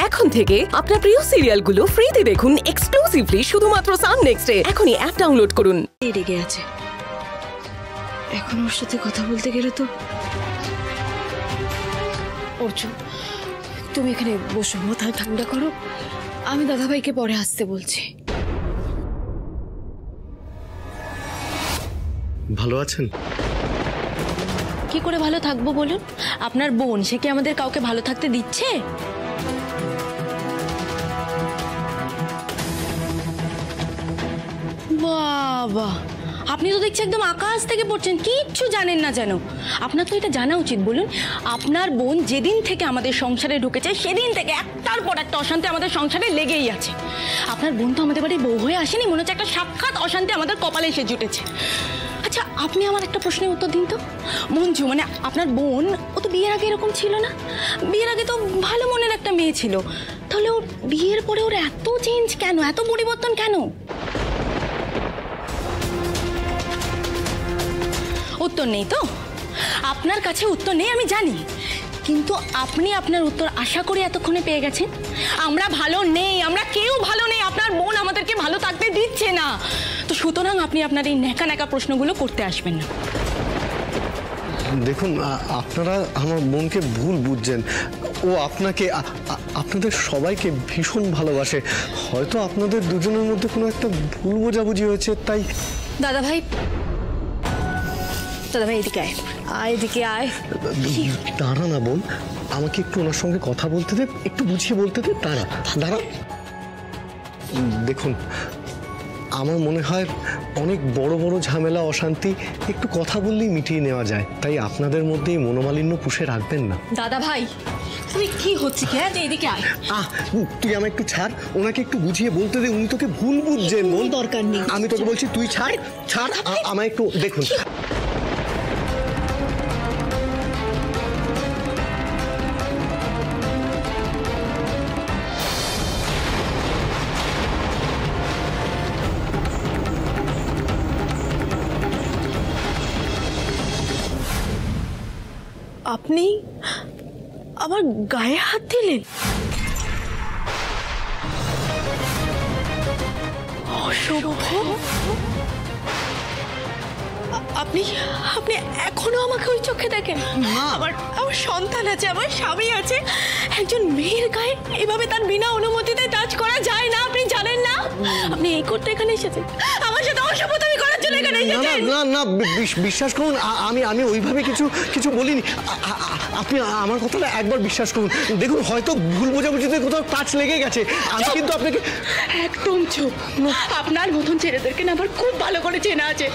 এখন থেকে আপনার প্রিয় সিরিয়ালগুলো ফ্রিতে দেখুন এক্সক্লুসিভলি শুধুমাত্র সান নেক্সটে। এখনই অ্যাপ ডাউনলোড করুন। রেগে আছে, এখন ওর সাথে কথা বলতে গেলে তো। অর্জুন, তুমি এখানে বসো, মাথা ঠান্ডা করো। আমি দাদাভাইকে পরে আসতে বলছি। ভালো আছেন? কি করে ভালো থাকবো বলুন? আপনার বোন, সে কি আমাদের কাউকে ভালো থাকতে দিচ্ছে? বাবা, আপনি তো দেখছি একদম আকাশ থেকে পড়ছেন, কিচ্ছু জানেন না যেন। আপনার তো এটা জানা উচিত। বলুন, আপনার বোন যেদিন থেকে আমাদের সংসারে ঢুকেছে সেদিন থেকে একটার পর একটা অশান্তি আমাদের সংসারে লেগেই আছে। আপনার বোন তো আমাদের বাড়ি বউ হয়ে আসেনি, মনে হচ্ছে একটা সাক্ষাৎ অশান্তি আমাদের কপালে এসে জুটেছে। আচ্ছা, আপনি আমার একটা প্রশ্নের উত্তর দিন তো। মঞ্জু, মানে আপনার বোন, ও তো বিয়ের আগে এরকম ছিল না। বিয়ের আগে তো ভালো মনের একটা মেয়ে ছিল, তাহলে ওর বিয়ের পরে ওর এত চেঞ্জ কেন, এত পরিবর্তন কেন? উত্তর নেই তো? আপনার কাছে উত্তর নেই আমি জানি, কিন্তু আপনি আপনার উত্তর আশা করি এতক্ষণে পেয়ে গেছেন। আমরা ভালো নেই, আমরা কেউ ভালো নেই। আপনার বোন আমাদেরকে ভালো থাকতে দিচ্ছে না। তো সুতরাং আপনি আপনার এই ন্যাকা ন্যাকা প্রশ্নগুলো করতে আসবেন না। দেখুন, আপনারা আমার বোনকে ভুল বুঝছেন। ও আপনাকে, আপনাদের সবাইকে ভীষণ ভালোবাসে। হয়তো আপনাদের দুজনের মধ্যে কোনো একটা ভুল বোঝাবুঝি হয়েছে, তাই। দাদাভাই, দাদাভাই এদিকে আয়, এদিকে আয়। দাঁড়া না বোন, আমাকে একটু ওনার সঙ্গে কথা বলতে দে, একটু বুঝিয়ে বলতে দে। দাঁড়া। দেখুন, আমার মনে হয় অনেক বড় বড় ঝামেলা, অশান্তি একটু কথা বললেই মিটিয়ে নেওয়া যায়। তাই আপনাদের মধ্যে এই মনোমালিন্য পুষে রাখবেন না। দাদাভাই, তুমি কি হচ্ছে কি? এদিকে আয়। তুই আমায় একটু ছাড়, ওনাকে একটু বুঝিয়ে বলতে দে। উনি তোকে ভুল বুঝছেন বোন। দরকার নেই, আমি তোকে বলছি তুই ছাড়। আমায় একটু দেখুন। আপনি আমার গায়ে হাত দিলেন? অসভ্য! আপনি এখনো আমাকে ওই চোখে দেখেন? আমার সন্তান আছে, আমার স্বামী আছে। একজন মেয়ের গায়ে এভাবে তার বিনা অনুমতিতে টাচ করা যায় না, আপনি জানেন না? আপনি এই করতে এখানে এসেছেন, আমার সাথে অসভ্যতামি করার জন্য এখানে এসেছেন? না, বিশ্বাস করুন, আমি ওইভাবে কিছু বলিনি। আপনি আমার কথাটা একবার বিশ্বাস করুন। দেখুন, হয়তো ভুল বোঝাবুঝিতে কোথাও টাচ লেগে গেছে। আমি কিন্তু আপনাকে একদম চুপ। আপনার মতন ছেলেদেরকে না আমার খুব ভালো করে চেনা আছে।